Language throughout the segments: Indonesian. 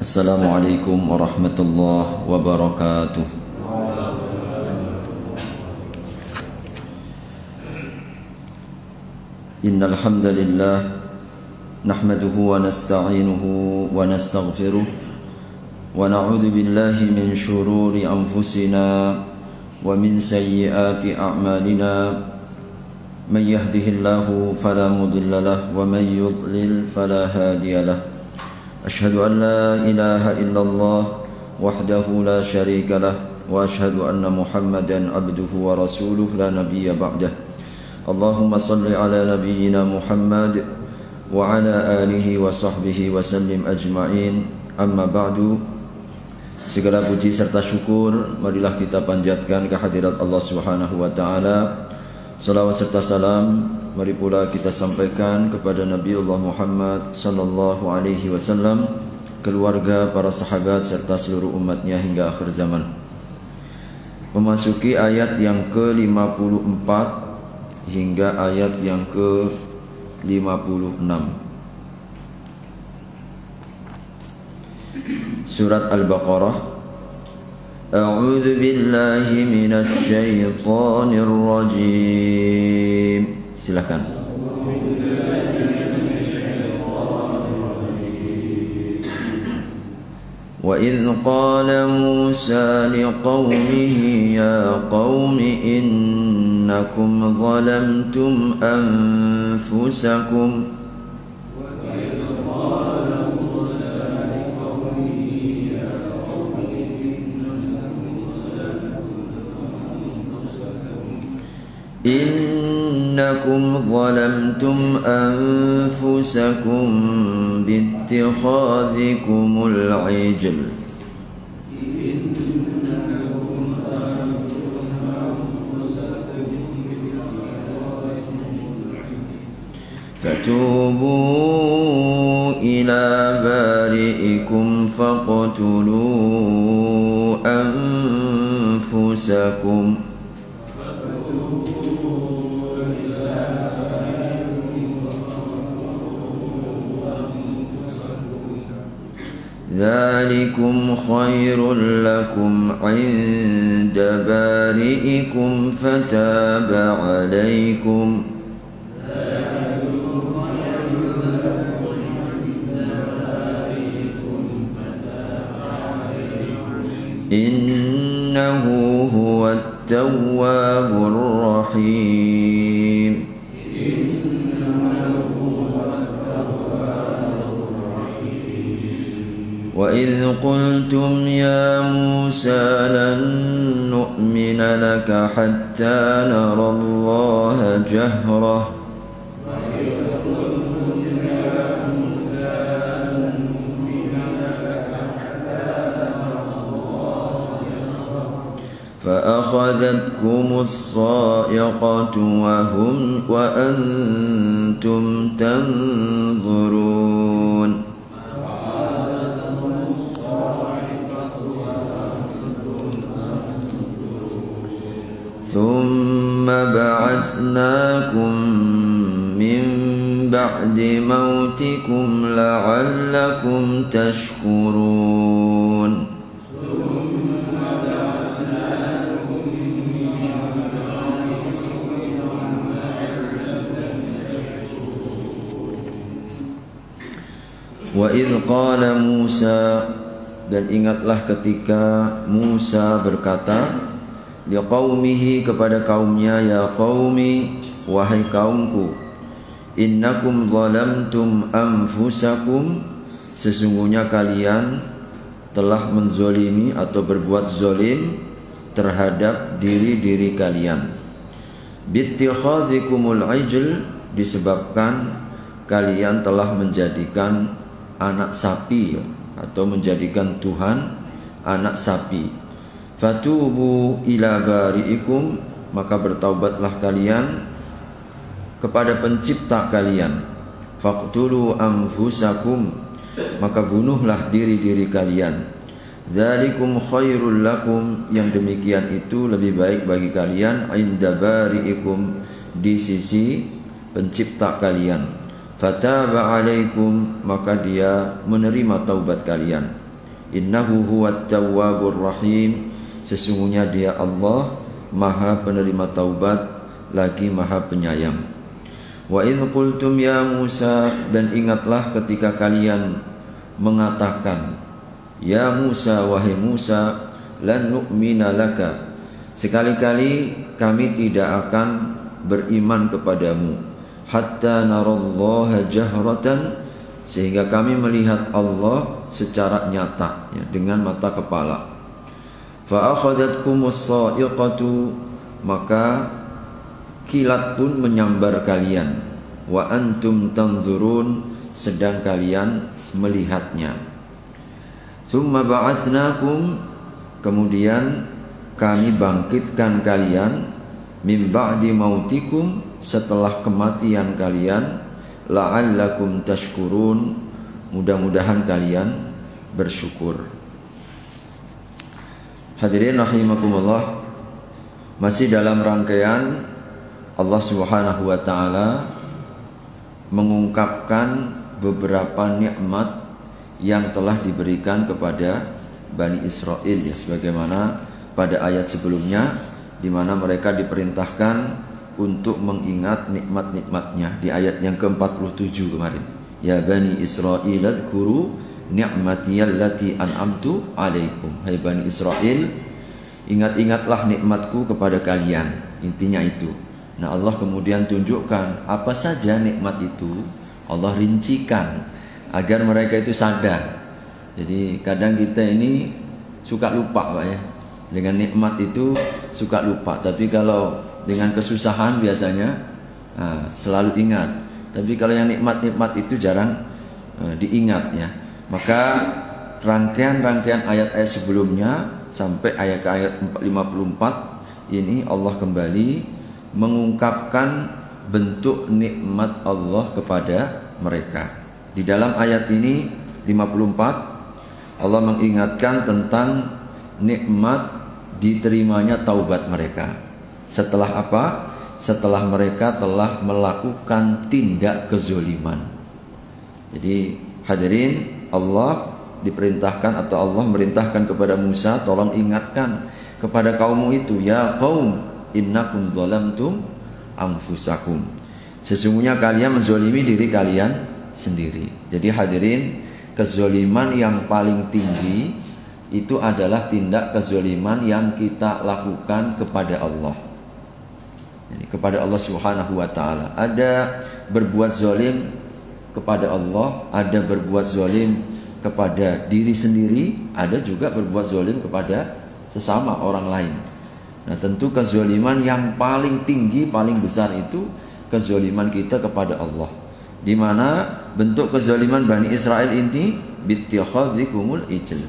Assalamualaikum warahmatullahi wabarakatuh. Innal hamdalillah nahmaduhu wa nasta'inuhu wa nastaghfiruh wa na'udzu billahi min shururi anfusina wa min sayyiati a'malina. Man yahdihillahu fala mudilla lahu wa man yudlil fala hadiya lahu. Ashhadu an la ilaha illallah wahdahu la syarika lah wa ashhadu anna Muhammadan abduhu wa rasuluh la nabiyya ba'dah. Allahumma salli ala nabiyyina Muhammad wa ala alihi wa sahbihi wa sallim ajma'in. Amma ba'du. Segala puji serta syukur marilah kita panjatkan kehadirat Allah Subhanahu wa taala. Salawat serta salam mari pula kita sampaikan kepada Nabiullah Muhammad sallallahu alaihi wasallam, keluarga, para sahabat serta seluruh umatnya hingga akhir zaman. Memasuki ayat yang ke-54 hingga ayat yang ke-56. Surat Al-Baqarah. A'udzu billahi minasy syaithanir rajim. Silakan. Wa idz qala Musa liqaumihi ya qaumi innakum zalamtum anfusakum إنكم ظلمتم أنفسكم باتخاذكم العجل فتوبوا إلى بارئكم فاقتلوا أنفسكم ذلكم خير لكم عند بارئكم فتاب عليكم إنه هو التواب الرحيم. وإذ قلتم يا موسى لن نؤمن لك حتى نرى الله جهرة فأخذتكم الصاعقة وأنتم تنظرون ثم بعثناكم من بعد موتكم لعلكم تشكرون. وَإِذْ قَالَ مُوسَى, dan ingatlah ketika Musa berkata liqaumihi, kepada kaumnya, ya qaumi, wahai kaumku, innakum zalamtum anfusakum, sesungguhnya kalian telah menzolimi atau berbuat zolim terhadap diri-diri kalian. Bittikhadhikumul ijl, disebabkan kalian telah menjadikan anak sapi atau menjadikan Tuhan anak sapi. Fatubu ila bari'ikum, maka bertaubatlah kalian kepada pencipta kalian. Faqtulu anfusakum, maka bunuhlah diri-diri kalian. Dzalikum khairul lakum, yang demikian itu lebih baik bagi kalian, inda bari'ikum, di sisi pencipta kalian. Fataba alaikum, maka dia menerima taubat kalian. Innahu huwat tawwabur rahim. Sesungguhnya dia Allah Maha penerima taubat lagi Maha penyayang. Wa idh qultum ya Musa, dan ingatlah ketika kalian mengatakan, ya Musa, wahai Musa, lan nu'mina laka, sekali-kali kami tidak akan beriman kepadamu, hatta narallaha jahratan, sehingga kami melihat Allah secara nyata, ya, dengan mata kepala. Fa akhadhatkumus sa'iqatu, maka kilat pun menyambar kalian, wa antum tanzurun, sedang kalian melihatnya. Tsumma ba'atsnakum, kemudian kami bangkitkan kalian, min ba'di mautikum, setelah kematian kalian, la'allakum tashkurun, mudah-mudahan kalian bersyukur. Hadirin rahimakumullah, masih dalam rangkaian Allah Subhanahu wa taala mengungkapkan beberapa nikmat yang telah diberikan kepada Bani Israel, ya, sebagaimana pada ayat sebelumnya di mana mereka diperintahkan untuk mengingat nikmat-nikmatnya di ayat yang ke-47 kemarin. Ya Bani Israel dzkuru ni'matiyallati an'amtu alaikum. Hai Bani Israel, ingat-ingatlah nikmatku kepada kalian. Intinya itu. Nah, Allah kemudian tunjukkan apa saja nikmat itu. Allah rincikan agar mereka itu sadar. Jadi kadang kita ini suka lupa, Pak, ya. Dengan nikmat itu suka lupa. Tapi kalau dengan kesusahan biasanya selalu ingat. Tapi kalau yang nikmat-nikmat itu jarang diingat, ya. Maka rangkaian-rangkaian ayat-ayat sebelumnya sampai ayat 54 ini Allah kembali mengungkapkan bentuk nikmat Allah kepada mereka. Di dalam ayat ini 54 Allah mengingatkan tentang nikmat diterimanya taubat mereka. Setelah apa? Setelah mereka telah melakukan tindak kezoliman. Jadi hadirin, Allah diperintahkan atau Allah merintahkan kepada Musa, tolong ingatkan kepada kaummu itu, ya qaum innakum zalamtum anfusakum, sesungguhnya kalian menzolimi diri kalian sendiri. Jadi hadirin, kezoliman yang paling tinggi itu adalah tindak kezoliman yang kita lakukan kepada Allah. Jadi kepada Allah Subhanahu wa taala. Ada berbuat zolim kepada Allah, ada berbuat zolim kepada diri sendiri, ada juga berbuat zolim kepada sesama orang lain. Nah, tentu kezoliman yang paling tinggi, paling besar itu kezoliman kita kepada Allah. Di mana bentuk kezoliman Bani Israel ini bittikhadhikumul ijl,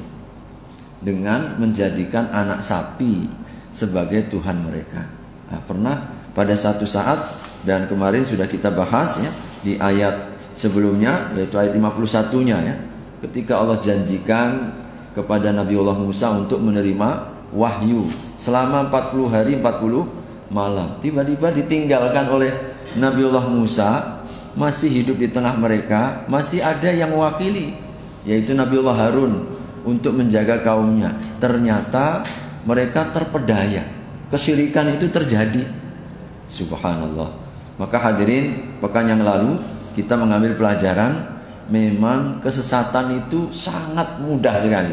dengan menjadikan anak sapi sebagai Tuhan mereka. Nah, pernah pada satu saat, dan kemarin sudah kita bahas, ya, di ayat sebelumnya, yaitu ayat 51-nya, ya, ketika Allah janjikan kepada Nabiullah Musa untuk menerima wahyu selama 40 hari 40 malam. Tiba-tiba ditinggalkan oleh Nabiullah Musa, masih hidup di tengah mereka, masih ada yang mewakili, yaitu Nabiullah Harun, untuk menjaga kaumnya. Ternyata mereka terpedaya, kesyirikan itu terjadi. Subhanallah. Maka hadirin, pekan yang lalu kita mengambil pelajaran, memang kesesatan itu sangat mudah sekali.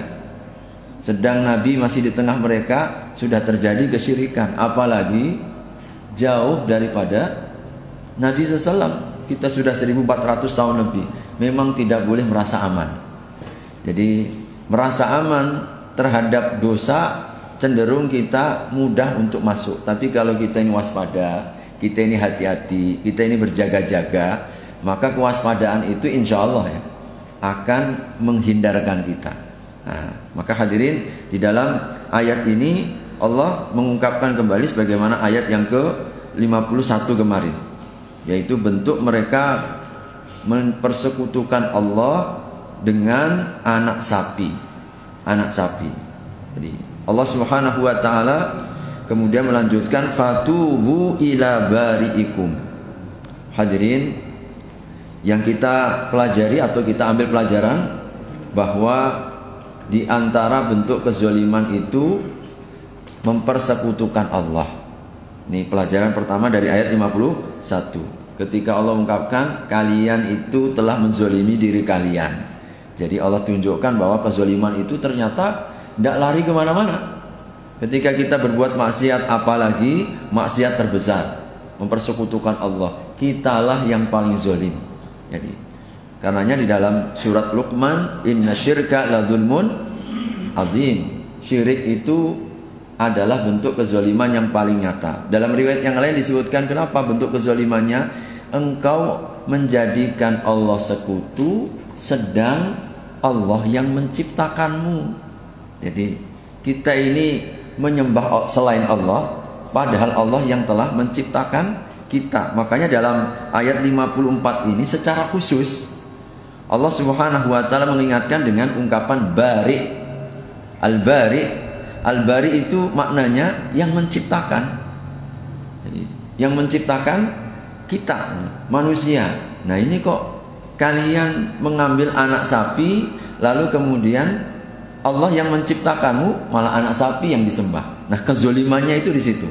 Sedang Nabi masih di tengah mereka, sudah terjadi kesyirikan. Apalagi jauh daripada Nabi SAW. Kita sudah 1400 tahun lebih. Memang tidak boleh merasa aman. Jadi merasa aman terhadap dosa, cenderung kita mudah untuk masuk. Tapi kalau kita ini waspada, kita ini hati-hati, kita ini berjaga-jaga, maka kewaspadaan itu insya Allah, ya, akan menghindarkan kita. Nah, maka hadirin, di dalam ayat ini Allah mengungkapkan kembali sebagaimana ayat yang ke-51 kemarin, yaitu bentuk mereka mempersekutukan Allah dengan anak sapi. Anak sapi. Jadi Allah Subhanahu wa taala kemudian melanjutkan, fatubu ila bari'ikum. Hadirin, yang kita pelajari atau kita ambil pelajaran bahwa di antara bentuk kezaliman itu mempersekutukan Allah. Ini pelajaran pertama dari ayat 51. Ketika Allah mengungkapkan kalian itu telah menzalimi diri kalian. Jadi Allah tunjukkan bahwa kezaliman itu ternyata tidak lari kemana-mana. Ketika kita berbuat maksiat, apalagi maksiat terbesar, mempersekutukan Allah, kitalah yang paling zalim. Jadi, karenanya di dalam surat Luqman, inna syirka la dzulmun azim. Syirik itu adalah bentuk kezaliman yang paling nyata. Dalam riwayat yang lain disebutkan kenapa bentuk kezalimannya? Engkau menjadikan Allah sekutu, sedang Allah yang menciptakanmu. Jadi kita ini menyembah selain Allah, padahal Allah yang telah menciptakan kita. Makanya dalam ayat 54 ini secara khusus Allah Subhanahu wa taala mengingatkan dengan ungkapan bari. Al-bari, al-bari itu maknanya yang menciptakan. Jadi, yang menciptakan kita, manusia. Nah, ini kok kalian mengambil anak sapi lalu kemudian Allah yang menciptakanmu malah anak sapi yang disembah. Nah, kezalimannya itu di situ.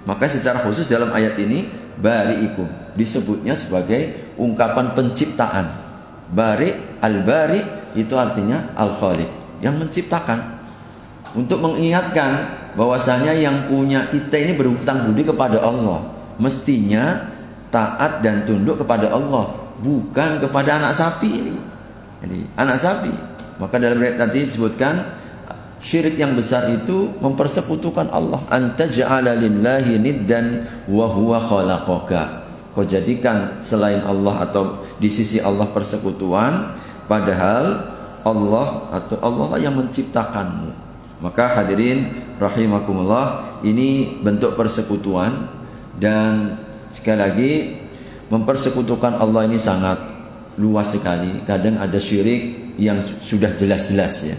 Maka secara khusus dalam ayat ini bari'ikum disebutnya sebagai ungkapan penciptaan. Bari, al-bari itu artinya al-khaliq, yang menciptakan. Untuk mengingatkan bahwasanya yang punya kita ini berhutang budi kepada Allah. Mestinya taat dan tunduk kepada Allah, bukan kepada anak sapi ini. Jadi anak sapi. Maka dalam ayat tadi disebutkan syirik yang besar itu mempersekutukan Allah. Anta ja'ala lillahi niddan wa huwa khalaqaka. Kau jadikan selain Allah atau di sisi Allah persekutuan, padahal Allah atau Allah yang menciptakanmu. Maka hadirin rahimakumullah, ini bentuk persekutuan. Dan sekali lagi, mempersekutukan Allah ini sangat luas sekali. Kadang ada syirik yang sudah jelas-jelas ya.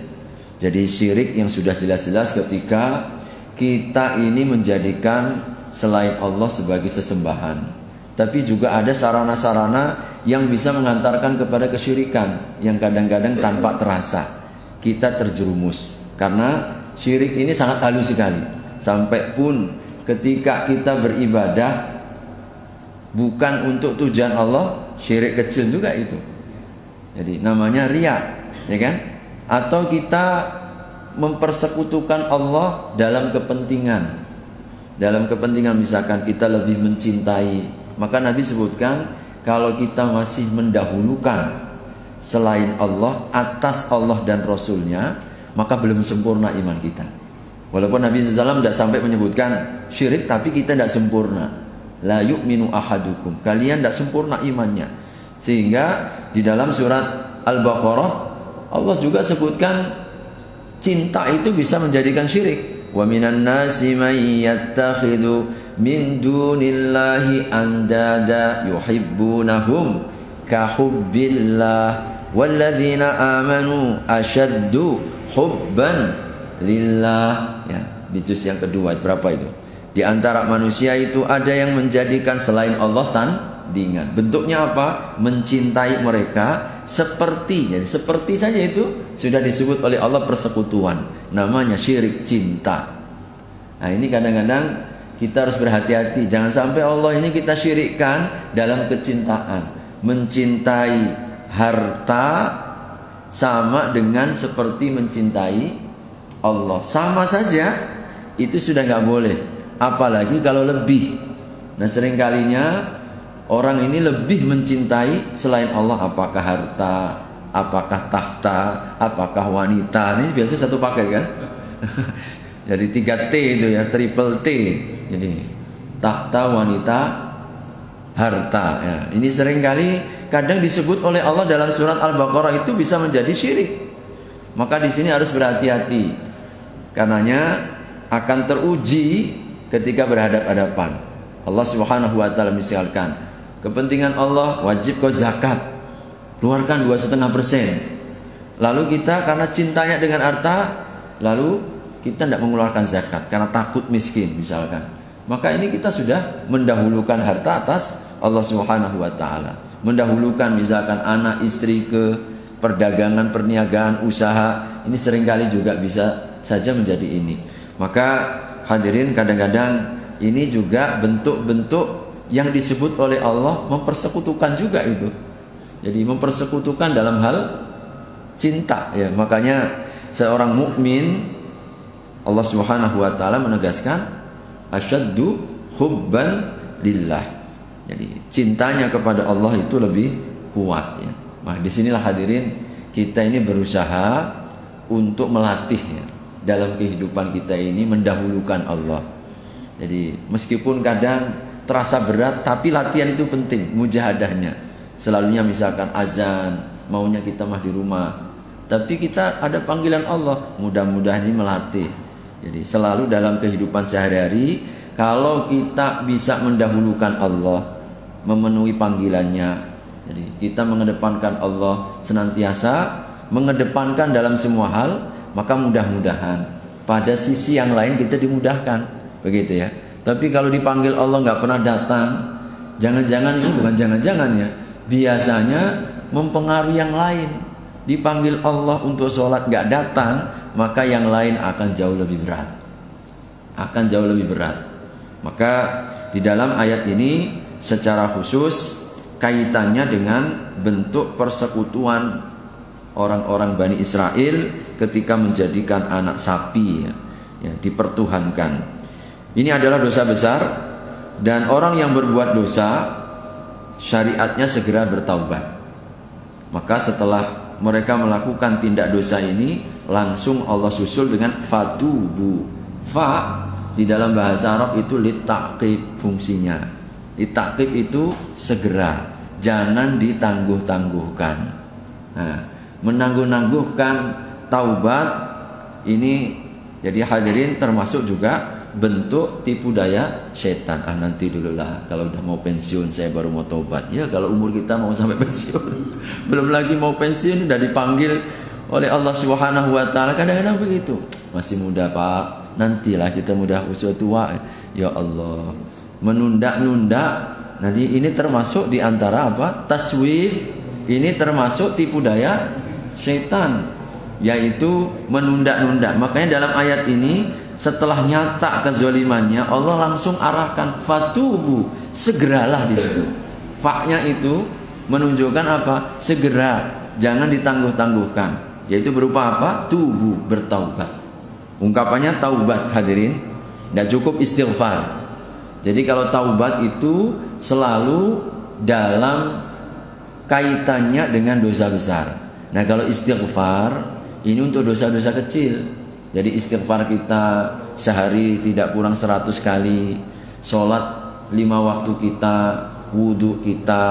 Jadi syirik yang sudah jelas-jelas ketika kita ini menjadikan selain Allah sebagai sesembahan. Tapi juga ada sarana-sarana yang bisa mengantarkan kepada kesyirikan, yang kadang-kadang tanpa terasa kita terjerumus. Karena syirik ini sangat halus sekali. Sampai pun ketika kita beribadah bukan untuk tujuan Allah, syirik kecil juga itu. Jadi namanya riya, ya kan? Atau kita mempersekutukan Allah dalam kepentingan. Dalam kepentingan misalkan kita lebih mencintai, maka Nabi sebutkan kalau kita masih mendahulukan selain Allah atas Allah dan Rasulnya, maka belum sempurna iman kita. Walaupun Nabi SAW tidak sampai menyebutkan syirik, tapi kita tidak sempurna. La yu'minu ahadukum, kalian tidak sempurna imannya. Sehingga di dalam surat Al-Baqarah Allah juga sebutkan cinta itu bisa menjadikan syirik. Wa minan nasi may yattakhidhu min dunillahi andada yuhibbunahum ka hubbillah walladzina amanu ashaddu hubban lillah. Ya, di juz yang kedua berapa itu? Di antara manusia itu ada yang menjadikan selain Allah tandingan. Bentuknya apa? Mencintai mereka seperti, jadi seperti saja itu sudah disebut oleh Allah persekutuan. Namanya syirik cinta. Nah, ini kadang-kadang kita harus berhati-hati. Jangan sampai Allah ini kita syirikkan dalam kecintaan. Mencintai harta sama dengan seperti mencintai Allah. Sama saja, itu sudah nggak boleh. Apalagi kalau lebih. Nah, seringkalinya orang ini lebih mencintai selain Allah. Apakah harta, apakah tahta, apakah wanita. Ini biasanya satu paket kan. Jadi 3T itu ya, triple T. Jadi tahta, wanita, harta ya. Ini seringkali kadang disebut oleh Allah dalam surat Al-Baqarah itu bisa menjadi syirik. Maka di sini harus berhati-hati. Karenanya akan teruji ketika berhadap-hadapan. Allah Subhanahu wa taala misalkan, kepentingan Allah wajib kau zakat. Keluarkan 2,5%. Lalu kita karena cintanya dengan harta, lalu kita tidak mengeluarkan zakat karena takut miskin misalkan. Maka ini kita sudah mendahulukan harta atas Allah Subhanahu wa taala. Mendahulukan misalkan anak, istri ke perdagangan, perniagaan, usaha ini seringkali juga bisa saja menjadi ini. Maka hadirin, kadang-kadang ini juga bentuk-bentuk yang disebut oleh Allah mempersekutukan juga itu. Jadi mempersekutukan dalam hal cinta ya. Makanya seorang mukmin, Allah Subhanahu wa taala menegaskan asyaddu hubban lillah. Jadi cintanya kepada Allah itu lebih kuat ya. Nah, disinilah hadirin kita ini berusaha untuk melatih ya, dalam kehidupan kita ini mendahulukan Allah. Jadi meskipun kadang terasa berat, tapi latihan itu penting, mujahadahnya. Selalunya misalkan azan, maunya kita mah di rumah, tapi kita ada panggilan Allah, mudah-mudahan ini melatih. Jadi selalu dalam kehidupan sehari-hari, kalau kita bisa mendahulukan Allah, memenuhi panggilannya, jadi kita mengedepankan Allah, senantiasa mengedepankan dalam semua hal, maka mudah-mudahan pada sisi yang lain kita dimudahkan, begitu ya. Tapi kalau dipanggil Allah nggak pernah datang, jangan-jangan ini bukan jangan-jangan ya, biasanya mempengaruhi yang lain. Dipanggil Allah untuk sholat nggak datang, maka yang lain akan jauh lebih berat, akan jauh lebih berat. Maka di dalam ayat ini secara khusus kaitannya dengan bentuk persekutuan orang-orang Bani Israel ketika menjadikan anak sapi ya, dipertuhankan. Ini adalah dosa besar, dan orang yang berbuat dosa syariatnya segera bertaubat. Maka setelah mereka melakukan tindak dosa ini, langsung Allah susul dengan fatubu. Fa di dalam bahasa Arab itu litaqib fungsinya. Litaqib itu segera, jangan ditangguh-tangguhkan. Nah, menangguh-nangguhkan taubat ini, jadi hadirin, termasuk juga bentuk tipu daya setan. Nanti dulu lah, kalau udah mau pensiun saya baru mau taubat. Ya kalau umur kita mau sampai pensiun, belum lagi mau pensiun udah dipanggil oleh Allah Subhanahu wa taala. Kadang-kadang begitu, masih muda Pak, nantilah kita mudah usia tua. Ya Allah, menunda-nunda. Nanti ini termasuk di antara apa? Taswif. Ini termasuk tipu daya setan, yaitu menunda-nunda. Makanya dalam ayat ini, setelah nyata kezalimannya, Allah langsung arahkan fatubu, segeralah di situ. Faknya itu menunjukkan apa? Segera, jangan ditangguh-tangguhkan. Yaitu berupa apa? Tubu, bertaubat. Ungkapannya taubat hadirin, tidak cukup istighfar. Jadi kalau taubat itu selalu dalam kaitannya dengan dosa besar. Nah kalau istighfar ini untuk dosa-dosa kecil. Jadi istighfar kita sehari tidak kurang 100 kali, sholat 5 waktu kita, wudhu kita,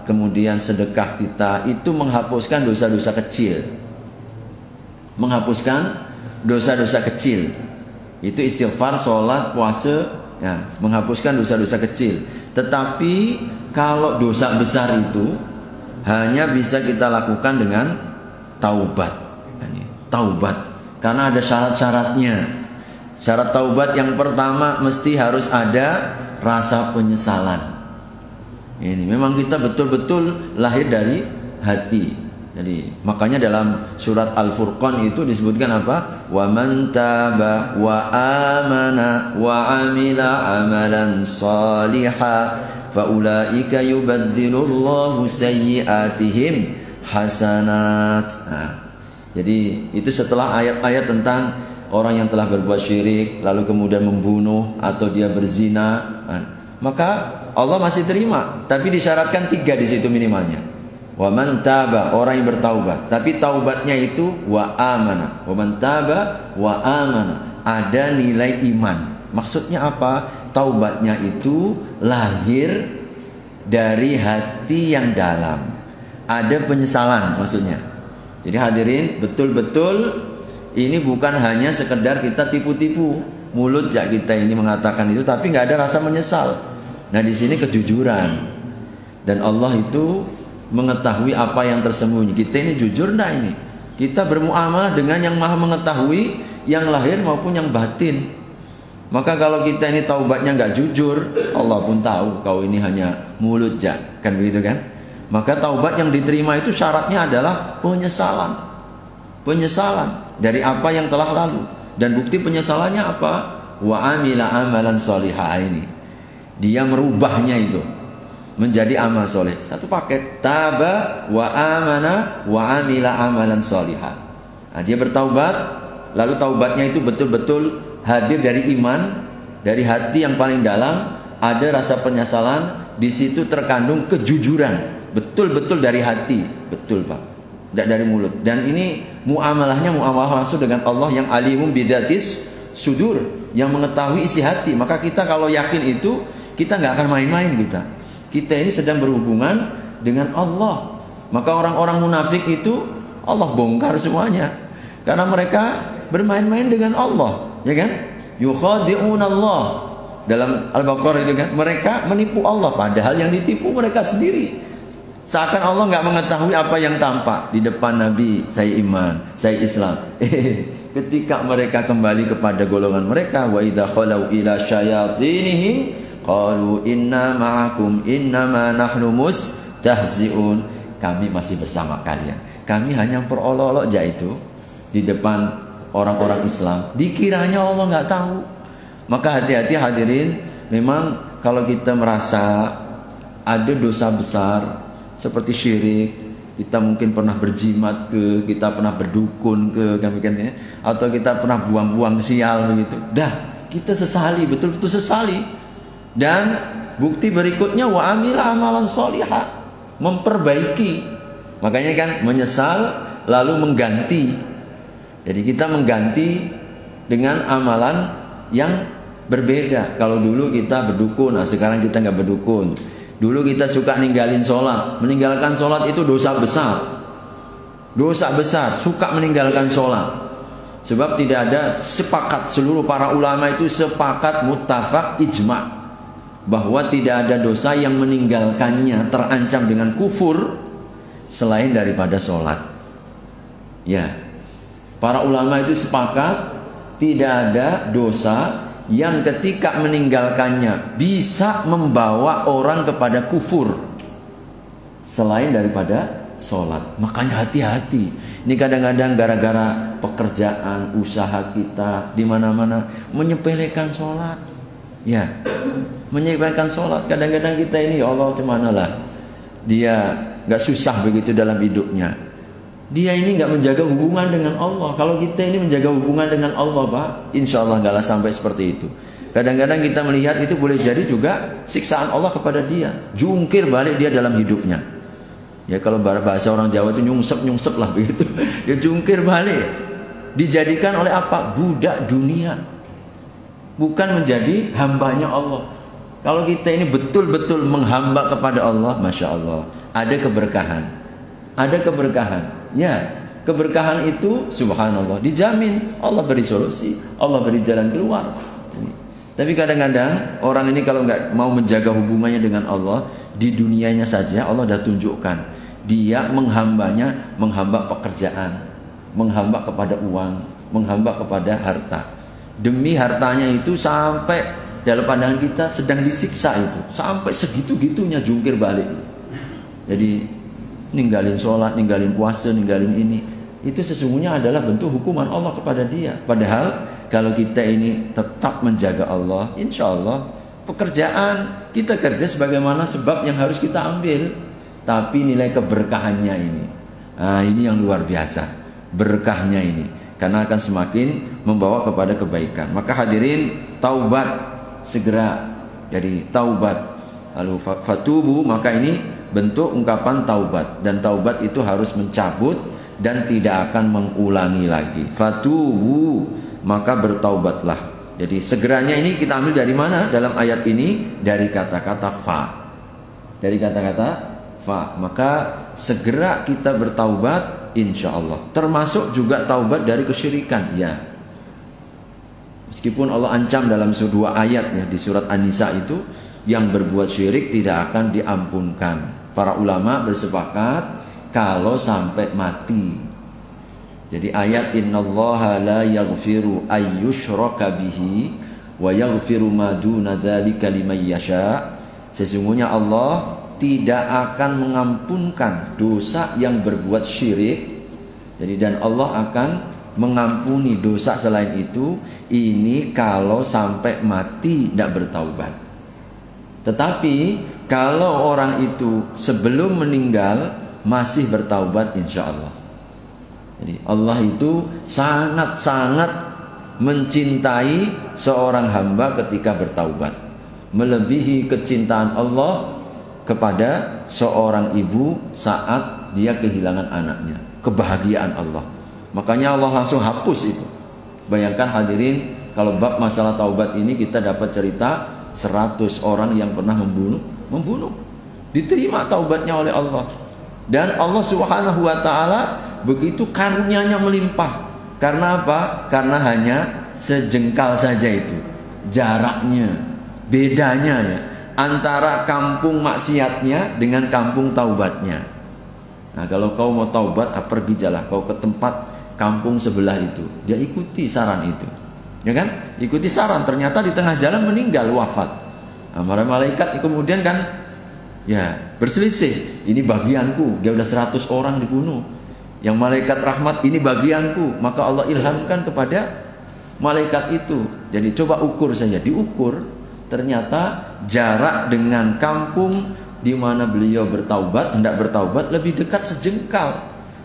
kemudian sedekah kita, itu menghapuskan dosa-dosa kecil. Menghapuskan dosa-dosa kecil. Itu istighfar, sholat, puasa, ya, menghapuskan dosa-dosa kecil. Tetapi kalau dosa besar itu hanya bisa kita lakukan dengan taubat. Taubat. Karena ada syarat-syaratnya. Syarat taubat yang pertama mesti harus ada rasa penyesalan. Ini memang kita betul-betul lahir dari hati. Jadi makanya dalam surat Al-Furqan itu disebutkan apa? Wa man taba wa amana wa amila amalan salihah fa ulaika yubaddilullahu sayyi'atihim hasanat. Jadi itu setelah ayat-ayat tentang orang yang telah berbuat syirik, lalu kemudian membunuh atau dia berzina, maka Allah masih terima. Tapi disyaratkan 3 di situ minimalnya. Wa man taba, orang yang bertaubat. Tapi taubatnya itu wa amana. Wa man taba wa amana. Ada nilai iman. Maksudnya apa? Taubatnya itu lahir dari hati yang dalam. Ada penyesalan maksudnya. Jadi hadirin, betul-betul ini bukan hanya sekedar kita tipu-tipu mulut ya kita ini mengatakan itu, tapi nggak ada rasa menyesal. Nah di sini kejujuran, dan Allah itu mengetahui apa yang tersembunyi. Kita ini jujur enggak ini? Kita bermuamalah dengan yang maha mengetahui yang lahir maupun yang batin. Maka kalau kita ini taubatnya nggak jujur, Allah pun tahu kau ini hanya mulut ya, kan begitu kan? Maka taubat yang diterima itu syaratnya adalah penyesalan. penyesalan dari apa yang telah lalu. Dan bukti penyesalannya apa? Wa amila amalan sholihah, ini dia merubahnya itu menjadi amal soleh. Satu paket. Taba wa amana wa amila amalan sholihah. Nah, dia bertaubat, lalu taubatnya itu betul-betul hadir dari iman, dari hati yang paling dalam, ada rasa penyesalan, di situ terkandung kejujuran, betul-betul dari hati, betul Pak, tidak dari mulut. Dan ini muamalahnya muamalah langsung dengan Allah yang alimun bidzatis sudur, yang mengetahui isi hati. Maka kita kalau yakin itu, kita nggak akan main-main kita ini sedang berhubungan dengan Allah. Maka orang-orang munafik itu Allah bongkar semuanya, karena mereka bermain-main dengan Allah, ya kan? Yukhadi'un Allah dalam Al-Baqarah itu kan, mereka menipu Allah, padahal yang ditipu mereka sendiri. Seakan Allah nggak mengetahui apa yang tampak di depan Nabi. Saya iman, saya Islam. Ketika mereka kembali kepada golongan mereka, wa idza khalau ila syayatinihim qalu inna ma'akum innama nahnu mustahzi'un. Kami masih bersama kalian, kami hanya perolok-olok aja itu di depan orang-orang Islam. Dikiranya Allah nggak tahu. Maka hati-hati hadirin. Memang kalau kita merasa ada dosa besar seperti syirik, kita mungkin pernah berjimat kita pernah berdukun atau kita pernah buang-buang sial begitu, dah kita sesali, betul-betul sesali. Dan bukti berikutnya wa amila amalan sholihah, memperbaiki. Makanya kan menyesal lalu mengganti. Jadi kita mengganti dengan amalan yang berbeda. Kalau dulu kita berdukun, nah sekarang kita nggak berdukun. Dulu kita suka ninggalin sholat, meninggalkan sholat itu dosa besar. Dosa besar, suka meninggalkan sholat. Sebab tidak ada sepakat, seluruh para ulama itu sepakat muttafaq ijma' bahwa tidak ada dosa yang meninggalkannya terancam dengan kufur selain daripada sholat. Ya, para ulama itu sepakat tidak ada dosa yang ketika meninggalkannya bisa membawa orang kepada kufur selain daripada sholat. Makanya hati-hati. Ini kadang-kadang gara-gara pekerjaan, usaha kita di mana-mana menyepelekan sholat. Ya, menyepelekan sholat. Kadang-kadang kita ini, ya Allah, cuman lah dia nggak susah begitu dalam hidupnya. Dia ini nggak menjaga hubungan dengan Allah. Kalau kita ini menjaga hubungan dengan Allah, Pak, insya Allah nggak sampai seperti itu. Kadang-kadang kita melihat itu boleh jadi juga siksaan Allah kepada dia. Jungkir balik dia dalam hidupnya. Ya kalau bahasa orang Jawa itu nyungsep lah begitu. Ya jungkir balik. Dijadikan oleh apa? Budak dunia. Bukan menjadi hambanya Allah. Kalau kita ini betul-betul menghamba kepada Allah, Masya Allah, ada keberkahan. Ada keberkahan. Ya, keberkahan itu subhanallah dijamin. Allah beri solusi, Allah beri jalan keluar. Tapi kadang-kadang orang ini kalau nggak mau menjaga hubungannya dengan Allah, di dunianya saja Allah dah tunjukkan dia menghambanya, menghamba pekerjaan, menghamba kepada uang, menghamba kepada harta. Demi hartanya itu sampai dalam pandangan kita sedang disiksa itu, sampai segitu-gitunya jungkir balik. Jadi ninggalin sholat, ninggalin puasa, ninggalin ini, itu sesungguhnya adalah bentuk hukuman Allah kepada dia. Padahal kalau kita ini tetap menjaga Allah, insya Allah pekerjaan kita kerja sebagaimana sebab yang harus kita ambil. Tapi nilai keberkahannya ini, nah ini yang luar biasa, berkahnya ini, karena akan semakin membawa kepada kebaikan. Maka hadirin, taubat segera. Jadi taubat, lalu fatubu, maka ini bentuk ungkapan taubat. Dan taubat itu harus mencabut dan tidak akan mengulangi lagi. Fatubu, maka bertaubatlah. Jadi segeranya ini kita ambil dari mana dalam ayat ini? Dari kata-kata fa. Dari kata-kata fa. Maka segera kita bertaubat, insya Allah. Termasuk juga taubat dari kesyirikan. Ya. Meskipun Allah ancam dalam dua ayat ya, di surat An-Nisa itu, yang berbuat syirik tidak akan diampunkan. Para ulama bersepakat kalau sampai mati. Jadi ayat innallaha la yaghfiru ayyushraka bihi wa yaghfiru ma duna dzalika liman yasha. Sesungguhnya Allah tidak akan mengampunkan dosa yang berbuat syirik Jadi dan Allah akan mengampuni dosa selain itu, ini kalau sampai mati tidak bertaubat. Tetapi kalau orang itu sebelum meninggal masih bertaubat, insya Allah. Jadi Allah itu sangat-sangat mencintai seorang hamba ketika bertaubat, melebihi kecintaan Allah kepada seorang ibu saat dia kehilangan anaknya. Kebahagiaan Allah. Makanya Allah langsung hapus itu. Bayangkan hadirin, kalau bab masalah taubat ini kita dapat cerita 100 orang yang pernah membunuh. Diterima taubatnya oleh Allah. Dan Allah Subhanahu wa taala begitu karunia-Nya melimpah. Karena apa? Karena hanya sejengkal saja itu jaraknya, bedanya ya, antara kampung maksiatnya dengan kampung taubatnya. Nah, kalau kau mau taubat, pergi jalan kau ke tempat kampung sebelah itu. Dia ikuti saran itu, ya kan? Ikuti saran, ternyata di tengah jalan meninggal, wafat. Nah, para malaikat kemudian kan ya berselisih. Ini bagianku, dia udah 100 orang dibunuh. Yang malaikat rahmat, ini bagianku. Maka Allah ilhamkan kepada malaikat itu. Jadi coba ukur saja, diukur. Ternyata jarak dengan kampung di mana beliau bertaubat, hendak bertaubat, lebih dekat sejengkal.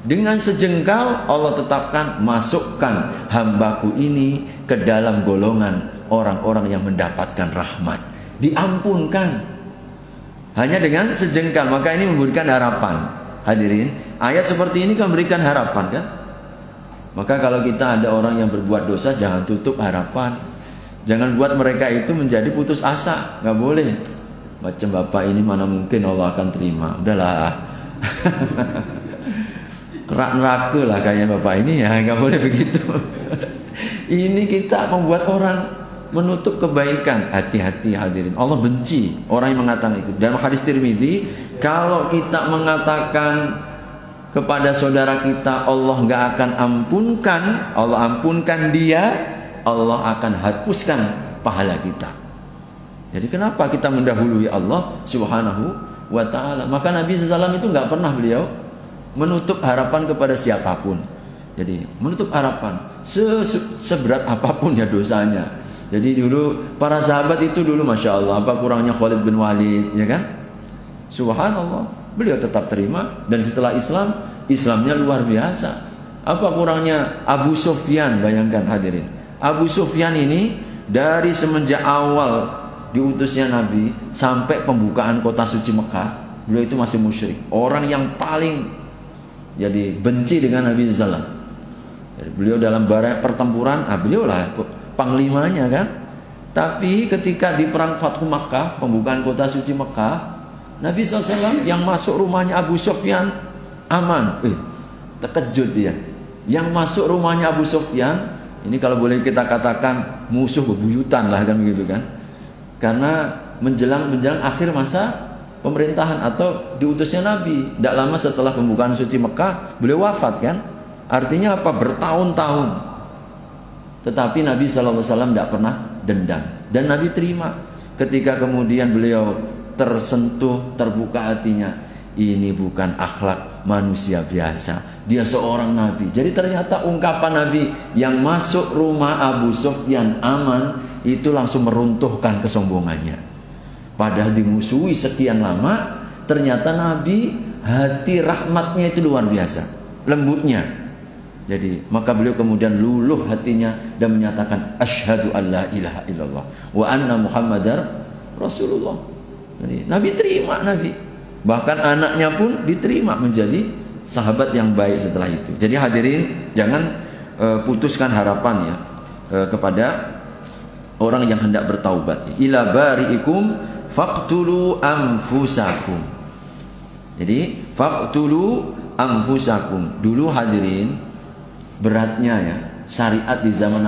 Dengan sejengkal Allah tetapkan, masukkan hambaku ini ke dalam golongan orang-orang yang mendapatkan rahmat, diampunkan hanya dengan sejengkal. Maka ini memberikan harapan. Hadirin, ayat seperti ini kan memberikan harapan kan? Maka kalau kita ada orang yang berbuat dosa, jangan tutup harapan. Jangan buat mereka itu menjadi putus asa. Gak boleh. Macam bapak ini mana mungkin Allah akan terima. Udahlah. Kerak neraka lah kayak bapak ini ya. Gak boleh begitu. Ini kita membuat orang menutup kebaikan. Hati-hati hadirin. Allah benci orang yang mengatakan itu. Dalam hadis Tirmidzi, kalau kita mengatakan kepada saudara kita Allah gak akan ampunkan, Allah ampunkan dia, Allah akan hapuskan pahala kita. Jadi kenapa kita mendahului Allah Subhanahu wa ta'ala? Maka Nabi SAW itu gak pernah beliau menutup harapan kepada siapapun. Jadi menutup harapan seberat apapun ya dosanya. Jadi dulu para sahabat itu dulu Masya Allah, apa kurangnya Khalid bin Walid, ya kan? Subhanallah, beliau tetap terima. Dan setelah Islam, Islamnya luar biasa. Apa kurangnya Abu Sufyan? Bayangkan hadirin, Abu Sufyan ini dari semenjak awal diutusnya Nabi sampai pembukaan kota suci Mekah, beliau itu masih musyrik. Orang yang paling jadi benci dengan Nabi SAW. Jadi beliau dalam pertempuran, beliau lah panglimanya kan. Tapi ketika di perang Fathu Makkah, pembukaan kota suci Mekah, Nabi SAW yang masuk rumahnya Abu Sufyan aman. Terkejut dia. Yang masuk rumahnya Abu Sufyan, ini kalau boleh kita katakan musuh bebuyutan lah kan begitu kan. Karena menjelang akhir masa pemerintahan atau diutusnya Nabi. Tidak lama setelah pembukaan suci Mekah, beliau wafat kan. Artinya apa? Bertahun-tahun. Tetapi Nabi SAW tidak pernah dendam. Dan Nabi terima. Ketika kemudian beliau tersentuh, terbuka hatinya, ini bukan akhlak manusia biasa, dia seorang Nabi. Jadi ternyata ungkapan Nabi yang masuk rumah Abu Sufyan aman, itu langsung meruntuhkan kesombongannya. Padahal dimusuhi sekian lama, ternyata Nabi hati rahmatnya itu luar biasa, lembutnya. Jadi maka beliau kemudian luluh hatinya dan menyatakan asyhadu alla ilaha illallah wa anna muhammadar rasulullah. Jadi Nabi terima, Nabi bahkan anaknya pun diterima menjadi sahabat yang baik setelah itu. Jadi hadirin, jangan putuskan harapan ya kepada orang yang hendak bertaubat. Ila bari'ikum faqtulu anfusakum. Jadi faqtulu anfusakum. Dulu hadirin, beratnya ya syariat di zaman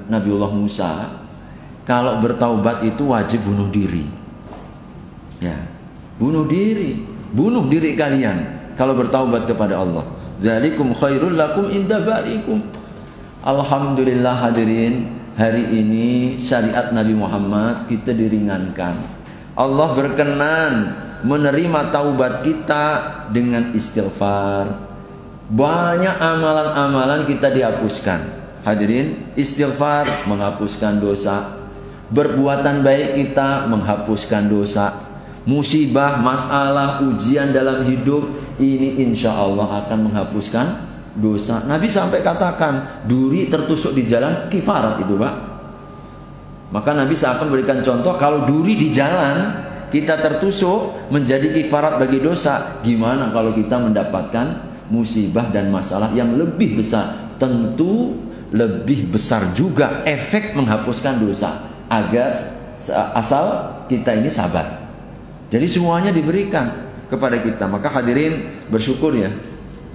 Nabiullah Musa, kalau bertaubat itu wajib bunuh diri. Ya, bunuh diri kalian kalau bertaubat kepada Allah. Dzalikum khairul lakum inda bari'ikum. Alhamdulillah hadirin, hari ini syariat Nabi Muhammad kita diringankan. Allah berkenan menerima taubat kita dengan istighfar, Banyak amalan-amalan kita dihapuskan. Hadirin, istighfar menghapuskan dosa. Berbuatan baik kita menghapuskan dosa. Musibah, masalah, ujian dalam hidup ini insya Allah akan menghapuskan dosa. Nabi sampai katakan duri tertusuk di jalan kifarat itu, Pak. Maka Nabi seakan memberikan contoh, kalau duri di jalan kita tertusuk menjadi kifarat bagi dosa, gimana kalau kita mendapatkan musibah dan masalah yang lebih besar? Tentu lebih besar juga efek menghapuskan dosa, agar asal kita ini sabar. Jadi semuanya diberikan kepada kita. Maka hadirin, bersyukur ya,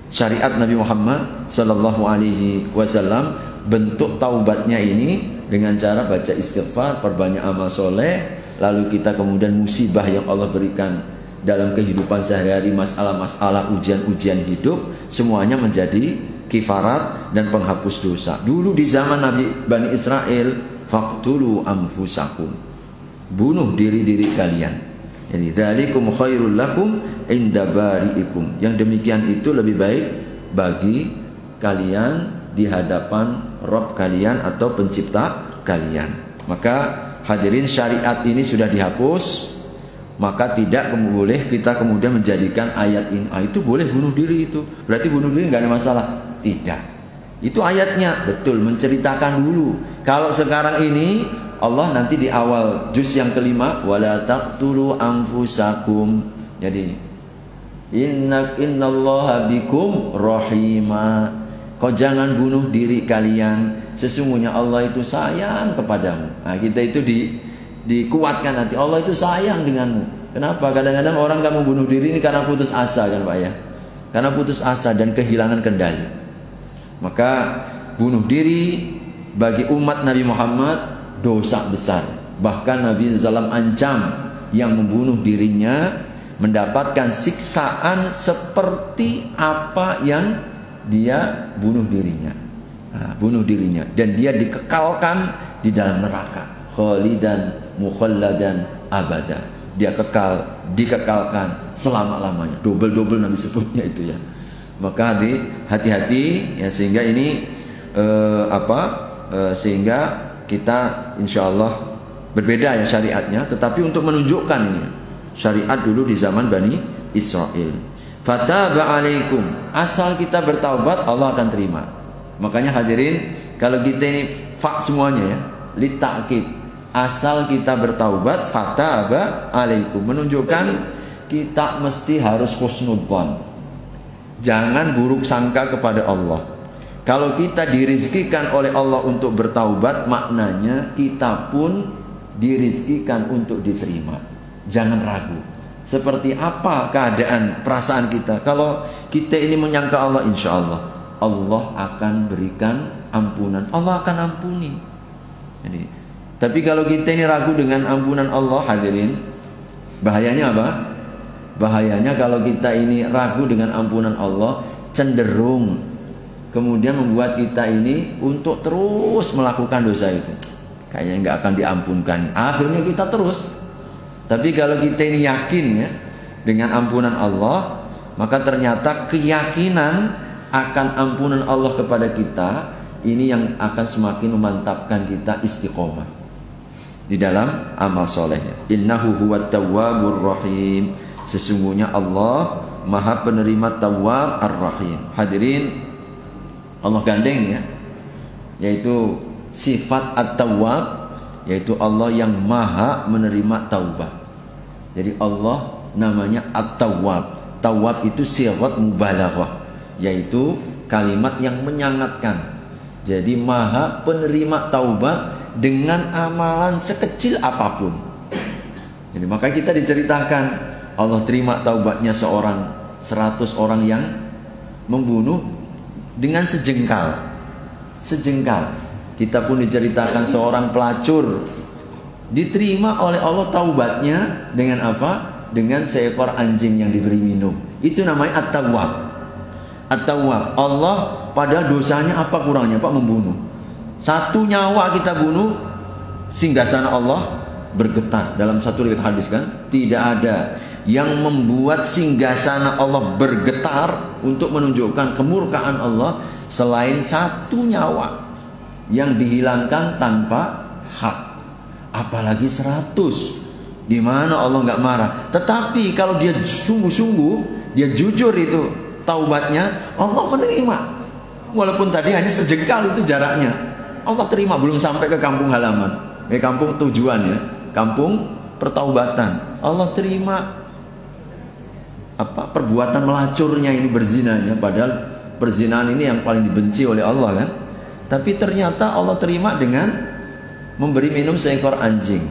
syariat Nabi Muhammad sallallahu alaihi wasallam, bentuk taubatnya ini dengan cara baca istighfar, perbanyak amal soleh, lalu kita kemudian musibah yang Allah berikan dalam kehidupan sehari-hari, masalah-masalah, ujian-ujian hidup, semuanya menjadi kifarat dan penghapus dosa. Dulu di zaman Nabi Bani Israel, faqtulu anfusakum, bunuh diri-diri kalian. Jadi dzalikum khairul lakum inda bari'ikum, yang demikian itu lebih baik bagi kalian di hadapan Rabb kalian atau pencipta kalian. Maka hadirin, syariat ini sudah dihapus, maka tidak boleh kita kemudian menjadikan ayat ini, itu boleh bunuh diri, itu berarti bunuh diri nggak ada masalah. Tidak, itu ayatnya betul menceritakan dulu. Kalau sekarang ini Allah nanti di awal juz yang kelima, wala taqtulu anfusakum. Jadi innallaha bikum rahima. Kau jangan bunuh diri kalian, sesungguhnya Allah itu sayang kepadamu. Nah, kita itu dikuatkan nanti, Allah itu sayang denganmu. Kenapa? Kadang-kadang orang kamu bunuh diri ini karena putus asa, kan Pak ya? Karena putus asa dan kehilangan kendali. Maka bunuh diri bagi umat Nabi Muhammad dosa besar. Bahkan Nabi SAW ancam yang membunuh dirinya mendapatkan siksaan seperti apa yang dia bunuh dirinya. Bunuh dirinya, dan dia dikekalkan di dalam neraka, khalidan mukhalladan abada. Dia dikekalkan selama-lamanya. Double Nabi sebutnya itu ya. Maka hati-hati ya, sehingga ini sehingga kita insya Allah berbeda ya syariatnya, tetapi untuk menunjukkan ini syariat dulu di zaman Bani Israel. Fataba alaikum, asal kita bertaubat Allah akan terima. Makanya hadirin, kalau kita ini semuanya ya, litakid, asal kita bertaubat, fataba alaikum, menunjukkan kita mesti harus husnudzon. Jangan buruk sangka kepada Allah. Kalau kita dirizkikan oleh Allah untuk bertaubat, maknanya kita pun dirizkikan untuk diterima. Jangan ragu. Seperti apa keadaan perasaan kita? Kalau kita ini menyangka Allah, insya Allah Allah akan berikan ampunan, Allah akan ampuni. Jadi, tapi kalau kita ini ragu dengan ampunan Allah, hadirin, bahayanya apa? Bahayanya kalau kita ini ragu dengan ampunan Allah, cenderung kemudian membuat kita ini untuk terus melakukan dosa itu. Kayaknya nggak akan diampunkan, akhirnya kita terus. Tapi kalau kita ini yakin ya dengan ampunan Allah, maka ternyata keyakinan akan ampunan Allah kepada kita ini yang akan semakin memantapkan kita istiqomah di dalam amal solehnya. Innahu huwat tawwabur rahim, sesungguhnya Allah Maha penerima Tawwab Ar-Rahim. Hadirin, Allah gandeng ya, yaitu sifat At-Tawwab, yaitu Allah yang Maha menerima taubat. Jadi Allah namanya At-Tawwab. Tawwab itu sighat mubalaghah, yaitu kalimat yang menyangatkan. Jadi Maha penerima taubat dengan amalan sekecil apapun. Jadi maka kita diceritakan Allah terima taubatnya 100 orang yang membunuh dengan sejengkal. Kita pun diceritakan seorang pelacur diterima oleh Allah taubatnya dengan apa? Dengan seekor anjing yang diberi minum. Itu namanya At-Tawwab. At-Tawwab. Allah padahal dosanya apa kurangnya Pak? Membunuh. 1 nyawa kita bunuh, singgasana Allah bergetar. Dalam satu riwayat hadis kan, tidak ada yang membuat singgasana Allah bergetar untuk menunjukkan kemurkaan Allah selain satu nyawa yang dihilangkan tanpa hak, apalagi 100, di mana Allah nggak marah. Tetapi kalau dia sungguh-sungguh, dia jujur itu taubatnya, Allah menerima. Walaupun tadi hanya sejengkal itu jaraknya, Allah terima, belum sampai ke kampung halaman, kampung tujuan ya, kampung pertaubatan. Allah terima apa perbuatan melacurnya ini, berzinanya, padahal perzinahan ini yang paling dibenci oleh Allah kan. Tapi ternyata Allah terima dengan memberi minum seekor anjing.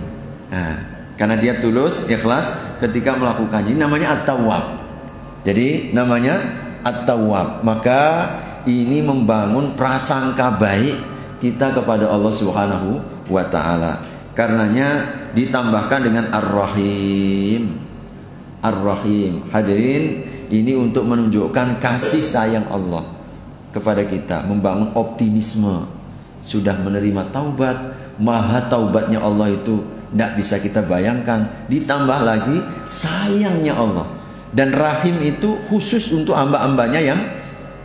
Nah, karena dia tulus, ikhlas ketika melakukannya. Ini namanya At-Tawwab. Jadi namanya At-Tawwab. Maka ini membangun prasangka baik kita kepada Allah Subhanahu wa taala. Karenanya ditambahkan dengan Ar-Rahim. Ar-Rahim. Hadirin, ini untuk menunjukkan kasih sayang Allah kepada kita, membangun optimisme. Sudah menerima taubat, maha taubatnya Allah itu tidak bisa kita bayangkan. Ditambah lagi sayangnya Allah. Dan Rahim itu khusus untuk hamba-hambanya yang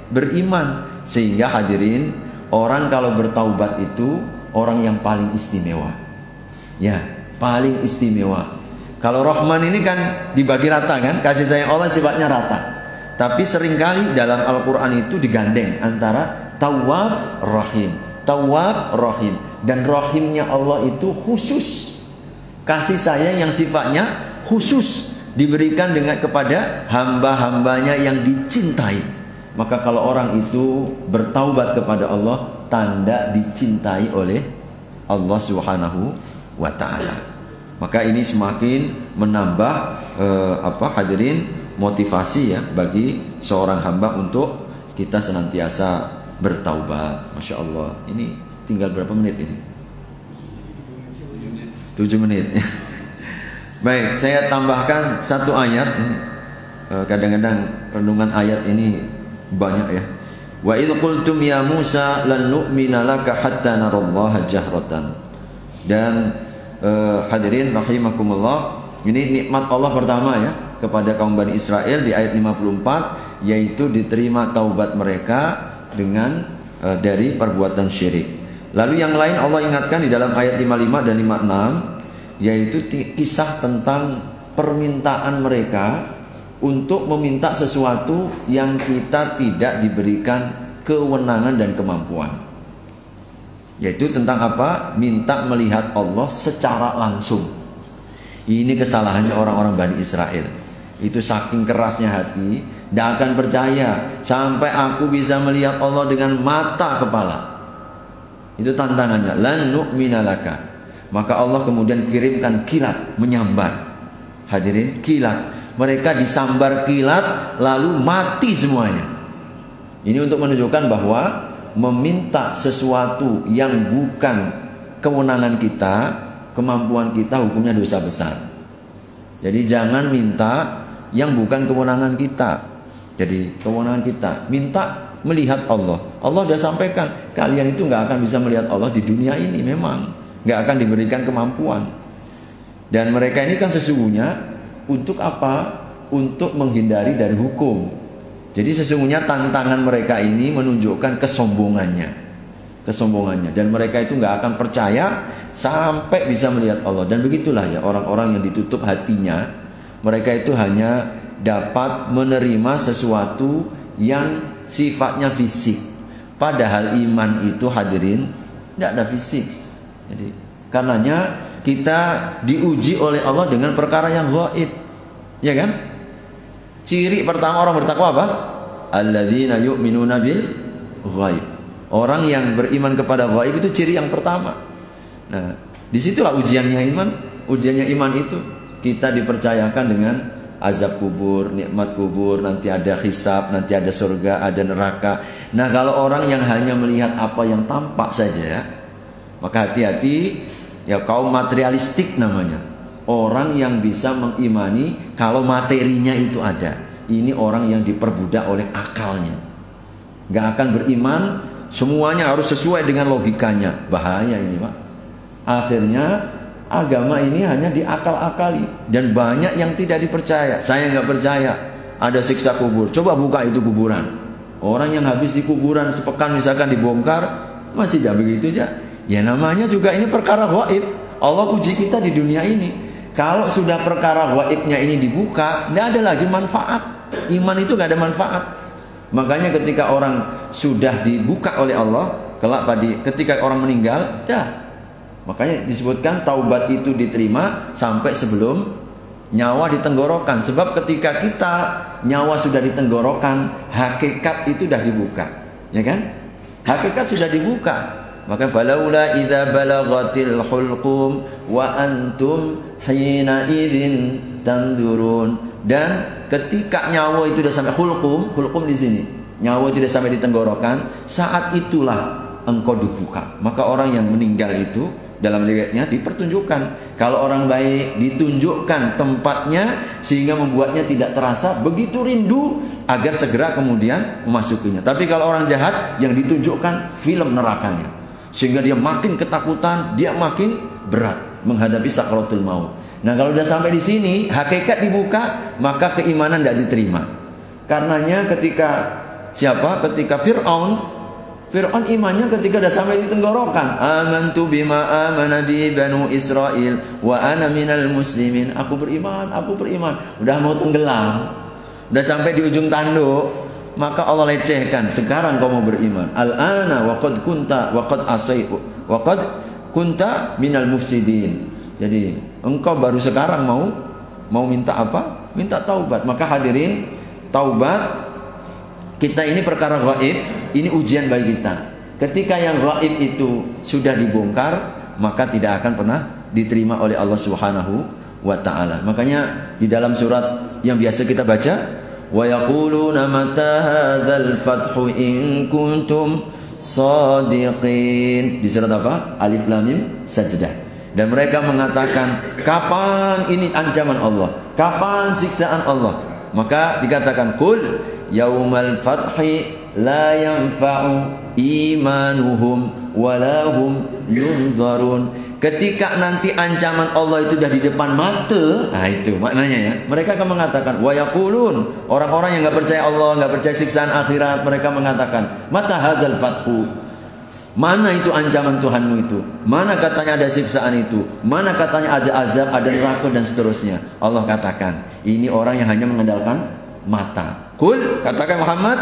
beriman. Sehingga hadirin, orang kalau bertaubat itu orang yang paling istimewa. Ya, paling istimewa. Kalau Rahman ini kan dibagi rata kan, kasih sayang Allah sifatnya rata. Tapi seringkali dalam Al-Quran itu digandeng antara Tawwab, Rahim, Tawwab, Rahim. Dan Rahimnya Allah itu khusus, kasih sayang yang sifatnya khusus diberikan dengan kepada hamba-hambanya yang dicintai. Maka kalau orang itu bertaubat kepada Allah, tanda dicintai oleh Allah Subhanahu wa ta'ala. Maka ini semakin menambah hadirin, motivasi ya bagi seorang hamba untuk kita senantiasa bertaubat. Masya Allah. Ini tinggal berapa menit ini? 7 menit. Baik, saya tambahkan satu ayat. Kadang-kadang renungan ayat ini banyak ya. Wa idh qultum ya Musa lan nu'mina laka hatta narallaha jahratan. Dan hadirin rahimakumullah, ini nikmat Allah pertama ya kepada kaum Bani Israel di ayat 54, yaitu diterima taubat mereka dengan dari perbuatan syirik. Lalu yang lain Allah ingatkan di dalam ayat 55 dan 56, yaitu kisah tentang permintaan mereka untuk meminta sesuatu yang kita tidak diberikan kewenangan dan kemampuan. Yaitu tentang apa? Minta melihat Allah secara langsung. Ini kesalahannya orang-orang Bani Israel. Itu saking kerasnya hati, tidak akan percaya sampai aku bisa melihat Allah dengan mata kepala. Itu tantangannya. Lan nu'mina laka. Maka Allah kemudian kirimkan kilat menyambar. Hadirin, kilat. Mereka disambar kilat lalu mati semuanya. Ini untuk menunjukkan bahwa meminta sesuatu yang bukan kewenangan kita, kemampuan kita, hukumnya dosa besar. Jadi jangan minta yang bukan kewenangan kita. Jadi kewenangan kita, minta melihat Allah. Allah sudah sampaikan, kalian itu nggak akan bisa melihat Allah di dunia ini, memang nggak akan diberikan kemampuan. Dan mereka ini kan sesungguhnya untuk apa? Untuk menghindari dari hukum. Jadi sesungguhnya tantangan mereka ini menunjukkan kesombongannya. Dan mereka itu nggak akan percaya sampai bisa melihat Allah. Dan begitulah ya orang-orang yang ditutup hatinya. Mereka itu hanya dapat menerima sesuatu yang sifatnya fisik. Padahal iman itu hadirin tidak ada fisik. Jadi karenanya kita diuji oleh Allah dengan perkara yang gaib. Ya kan? Ciri pertama orang bertakwa apa? Alladzina yu'minuna bil ghaib. Orang yang beriman kepada ghaib itu ciri yang pertama. Nah, disitulah ujiannya iman. Ujiannya iman itu kita dipercayakan dengan azab kubur, nikmat kubur, nanti ada hisab, nanti ada surga, ada neraka. Nah, kalau orang yang hanya melihat apa yang tampak saja, maka hati-hati ya, kaum materialistik namanya. Orang yang bisa mengimani kalau materinya itu ada. Ini orang yang diperbudak oleh akalnya. Gak akan beriman, semuanya harus sesuai dengan logikanya. Bahaya ini Pak. Akhirnya agama ini hanya diakal-akali dan banyak yang tidak dipercaya. Saya nggak percaya ada siksa kubur. Coba buka itu kuburan. Orang yang habis di kuburan sepekan misalkan dibongkar masih jam begitu aja. Ya namanya juga ini perkara gaib. Allah uji kita di dunia ini. Kalau sudah perkara gaibnya ini dibuka, tidak ada lagi manfaat. Iman itu nggak ada manfaat. Makanya ketika orang sudah dibuka oleh Allah, kelak ketika orang meninggal, dah. Makanya disebutkan taubat itu diterima sampai sebelum nyawa di tenggorokan. Sebab ketika kita nyawa sudah di tenggorokan, hakikat itu sudah dibuka, ya kan? Hakikat sudah dibuka. Maka falaula idza balaghatil hulqum wa antum hina idzin tandurun. Dan ketika nyawa itu sudah sampai hulqum di sini, nyawa itu sudah sampai di tenggorokan, saat itulah engkau dibuka. Maka orang yang meninggal itu dalam riwayatnya dipertunjukkan. Kalau orang baik ditunjukkan tempatnya sehingga membuatnya tidak terasa begitu rindu agar segera kemudian memasukinya. Tapi kalau orang jahat yang ditunjukkan film nerakanya sehingga dia makin ketakutan, dia makin berat menghadapi sakaratul maut. Nah, kalau sudah sampai di sini hakikat dibuka, maka keimanan tidak diterima. Karenanya ketika Fir'aun imannya ketika sudah sampai di tenggorokan. Amantu bima amana bi banu Israel wa ana minal muslimin. Aku beriman. Udah mau tenggelam. Udah sampai di ujung tanduk. Maka Allah lecehkan. Sekarang kau mau beriman. Al-ana wa qad kunta minal mufsidin. Jadi engkau baru sekarang mau minta apa? Minta taubat. Maka hadirin, taubat kita ini perkara gaib, ini ujian bagi kita. Ketika yang gaib itu sudah dibongkar, maka tidak akan pernah diterima oleh Allah Subhanahu wa taala. Makanya di dalam surat yang biasa kita baca, wa yaquluna mata hadzal fathu in kuntum shadiqin. Di surat apa? Alif Lam Mim Sajdah. Dan mereka mengatakan, kapan ini ancaman Allah? Kapan siksaan Allah? Maka dikatakan, qul yaumal fathi la yanfa'u imanuhum walahum yunzarun. Ketika nanti ancaman Allah itu sudah di depan mata, nah itu maknanya ya. Mereka akan mengatakan, wa yaqulun, orang-orang yang enggak percaya Allah, enggak percaya siksaan akhirat, mereka mengatakan, mata hadzal fathu? Mana itu ancaman Tuhanmu itu? Mana katanya ada siksaan itu? Mana katanya ada azab, ada neraka dan seterusnya? Allah katakan, ini orang yang hanya mengandalkan mata. Qul, katakan Muhammad,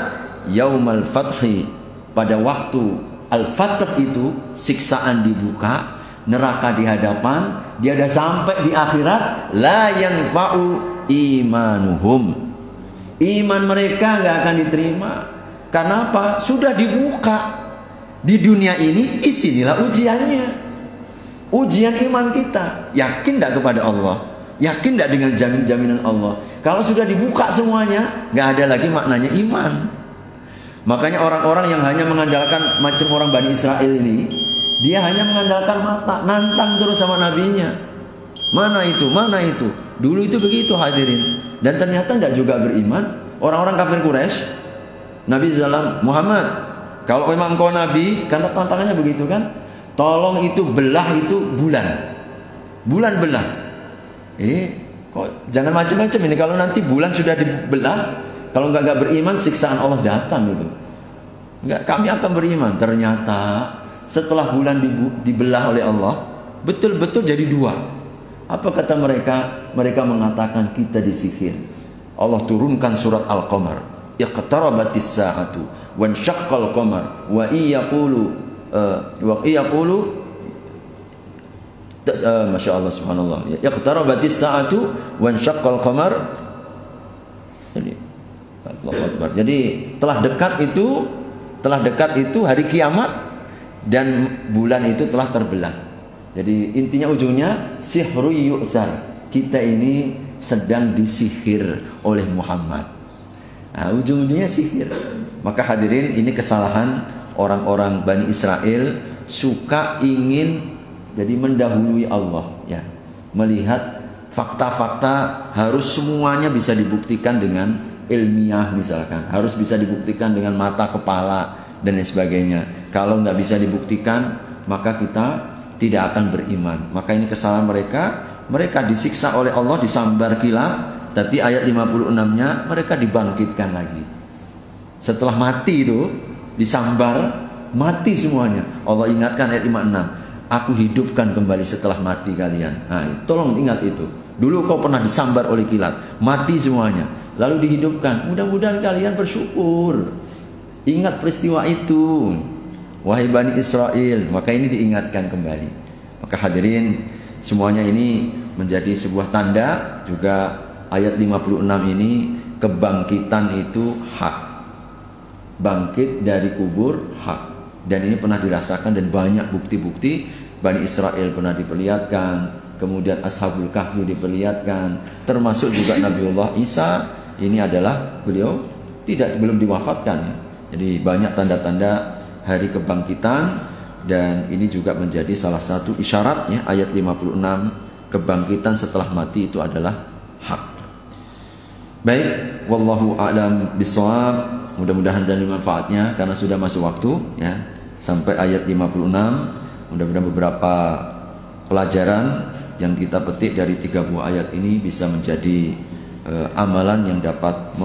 yaumal fathi, pada waktu al-fath itu siksaan dibuka, neraka di hadapan, dia sudah sampai di akhirat, la yanfa'u imanuhum. Iman mereka enggak akan diterima. Karena apa? Sudah dibuka. Di dunia ini isinilah ujiannya. Ujian iman kita. Yakin tidak kepada Allah? Yakin tidak dengan jaminan Allah? Kalau sudah dibuka semuanya, nggak ada lagi maknanya iman. Makanya orang-orang yang hanya mengandalkan macam orang Bani Israel ini, dia hanya mengandalkan mata, nantang terus sama nabinya. Mana itu? Mana itu? Dulu itu begitu hadirin. Dan ternyata tidak juga beriman. Orang-orang kafir Quraisy, Nabi SAW, Muhammad, kalau memang kau nabi, karena tantangannya begitu kan, tolong itu belah itu bulan belah. Kok jangan macam-macam ini. Kalau nanti bulan sudah dibelah, kalau nggak beriman, siksaan Allah datang gitu. Nggak, kami akan beriman. Ternyata setelah bulan dibelah oleh Allah, betul-betul jadi dua. Apa kata mereka? Mereka mengatakan kita disihir. Allah turunkan surat Al-Qamar. Iqtarabatis sa'atu wan syaqqal qamar wa iyaqulu Masya Allah subhanallah. Iqtarabatis sa'atu wan syaqqal qamar. Jadi telah dekat itu hari kiamat dan bulan itu telah terbelah. Jadi intinya ujungnya sihru yu'thar. Kita ini sedang disihir oleh Muhammad. Nah, ujung-ujungnya sihir. Maka hadirin, ini kesalahan orang-orang Bani Israel, suka ingin jadi mendahului Allah ya. Melihat fakta-fakta harus semuanya bisa dibuktikan dengan ilmiah misalkan, harus bisa dibuktikan dengan mata kepala dan lain sebagainya. Kalau nggak bisa dibuktikan, maka kita tidak akan beriman. Maka ini kesalahan mereka. Mereka disiksa oleh Allah, disambar kilat, tapi ayat 56-nya mereka dibangkitkan lagi. Setelah mati itu disambar, mati semuanya. Allah ingatkan ayat 56, aku hidupkan kembali setelah mati kalian. Nah, tolong ingat itu. Dulu kau pernah disambar oleh kilat, mati semuanya, lalu dihidupkan. Mudah-mudahan kalian bersyukur. Ingat peristiwa itu, wahai Bani Israel. Maka ini diingatkan kembali. Maka hadirin, semuanya ini menjadi sebuah tanda. Juga ayat 56 ini, kebangkitan itu hak. Bangkit dari kubur hak. Dan ini pernah dirasakan dan banyak bukti-bukti. Bani Israel pernah diperlihatkan, kemudian Ashabul Kahfi diperlihatkan, termasuk juga Nabiullah Isa. Ini adalah beliau belum diwafatkan ya. Jadi banyak tanda-tanda hari kebangkitan, dan ini juga menjadi salah satu isyaratnya ayat 56, kebangkitan setelah mati itu adalah hak. Baik, wallahu a'lam bishawab. Mudah-mudahan ada manfaatnya karena sudah masuk waktu ya, sampai ayat 56. Mudah-mudahan beberapa pelajaran yang kita petik dari 3 buah ayat ini bisa menjadi amalan yang dapat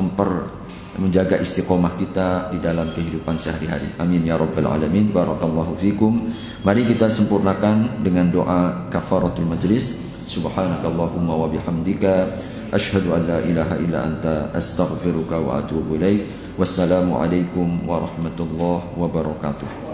menjaga istiqomah kita di dalam kehidupan sehari-hari. Amin ya rabbal alamin. Barakallahu fikum. Mari kita sempurnakan dengan doa kafaratul majlis. Subhanakallahumma wa bihamdika asyhadu an la ilaha illa anta astaghfiruka wa atubu ilaik. Wassalamualaikum warahmatullahi wabarakatuh.